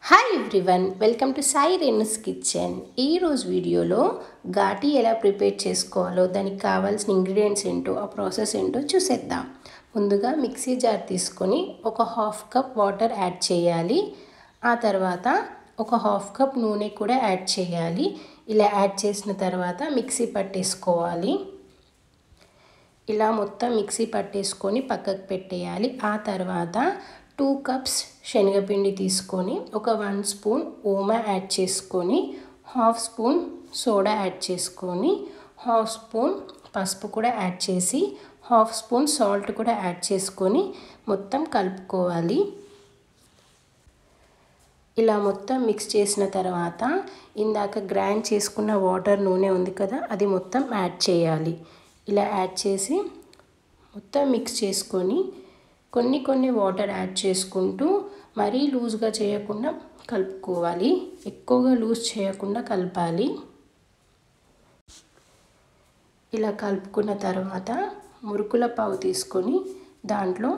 Hi everyone, welcome to Sai Renu's kitchen. ఈరోజు వీడియోలో ఘాటీ ఎలా ప్రిపేర్ చేసుకోవాలో, దానికి కావాల్సిన ఇంగ్రీడియంట్స్ ఏంటో, ఆ ప్రాసెస్ ఏంటో చూసేద్దాం. ముందుగా మిక్సీ జార్ తీసుకొని ఒక హాఫ్ కప్ వాటర్ యాడ్ చేయాలి. ఆ తర్వాత ఒక హాఫ్ కప్ నూనె కూడా యాడ్ చేయాలి. ఇలా యాడ్ చేసిన తర్వాత మిక్సీ పట్టేసుకోవాలి. ఇలా మొత్తం మిక్సీ పట్టేసుకొని పక్కకు పెట్టేయాలి. ఆ తర్వాత 2 కప్స్ శనగపిండి తీసుకొని ఒక 1 స్పూన్ ఓమా యాడ్ చేసుకొని, హాఫ్ స్పూన్ సోడా యాడ్ చేసుకొని, హాఫ్ స్పూన్ పసుపు కూడా యాడ్ చేసి, హాఫ్ స్పూన్ సాల్ట్ కూడా యాడ్ చేసుకొని మొత్తం కలుపుకోవాలి. ఇలా మొత్తం మిక్స్ చేసిన తర్వాత ఇందాక గ్రైండ్ చేసుకున్న వాటర్ నూనె ఉంది కదా, అది మొత్తం యాడ్ చేయాలి. ఇలా యాడ్ చేసి మొత్తం మిక్స్ చేసుకొని కొన్ని వాటర్ యాడ్ చేసుకుంటూ మరీ లూజ్గా చేయకుండా కలుపుకోవాలి. ఎక్కువగా లూజ్ చేయకుండా కలపాలి. ఇలా కలుపుకున్న తర్వాత మురుకుల పావు తీసుకొని దాంట్లో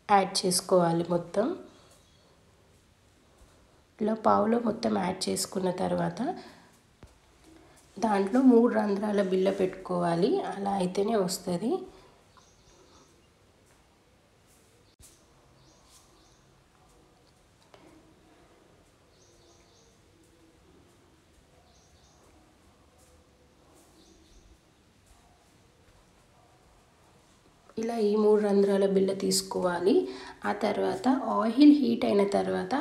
యాడ్ చేసుకోవాలి. మొత్తం ఇలా పావులో మొత్తం యాడ్ చేసుకున్న తర్వాత దాంట్లో 3 రంధ్రాల బిళ్ళ పెట్టుకోవాలి. అలా అయితేనే వస్తుంది. ఇలా ఈ 3 రంధ్రాల బిళ్ళ తీసుకోవాలి. ఆ తర్వాత ఆయిల్ హీట్ అయిన తర్వాత,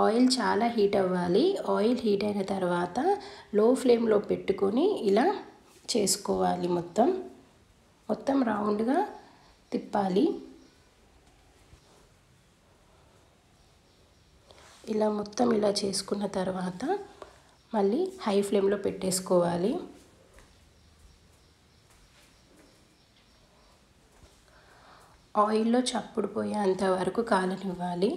ఆయిల్ చాలా హీట్ అవ్వాలి. ఆయిల్ హీట్ అయిన తర్వాత లో ఫ్లేమ్లో పెట్టుకొని ఇలా చేసుకోవాలి. మొత్తం రౌండ్గా తిప్పాలి. ఇలా మొత్తం ఇలా చేసుకున్న తర్వాత మళ్ళీ హై ఫ్లేమ్లో పెట్టేసుకోవాలి. ఆయిల్లో చప్పుడు పోయేంత వరకు కాలనివ్వాలి.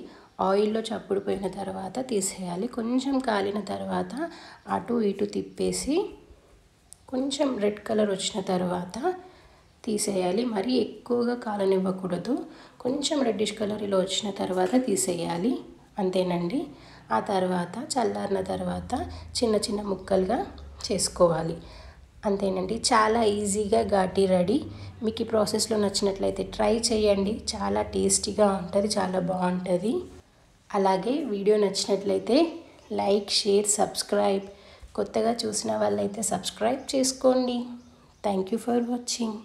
ఆయిల్లో చప్పుడు పోయిన తర్వాత తీసేయాలి. కొంచెం కాలిన తర్వాత అటు ఇటు తిప్పేసి కొంచెం రెడ్ కలర్ వచ్చిన తర్వాత తీసేయాలి. మరీ ఎక్కువగా కాలనివ్వకూడదు. కొంచెం రెడ్డిష్ కలర్ ఇలా వచ్చిన తర్వాత తీసేయాలి. అంతేనండి. ఆ తర్వాత చల్లారిన తర్వాత చిన్న ముక్కలుగా చేసుకోవాలి. అంతేనండి. చాలా ఈజీగా ఘాటీ రెడీ. మీకు ఈ ప్రాసెస్లో నచ్చినట్లయితే ట్రై చేయండి. చాలా టేస్టీగా ఉంటుంది, చాలా బాగుంటుంది. అలాగే వీడియో నచ్చినట్లయితే లైక్, షేర్, సబ్స్క్రైబ్. కొత్తగా చూసిన వాళ్ళైతే సబ్స్క్రైబ్ చేసుకోండి. Thank you for watching.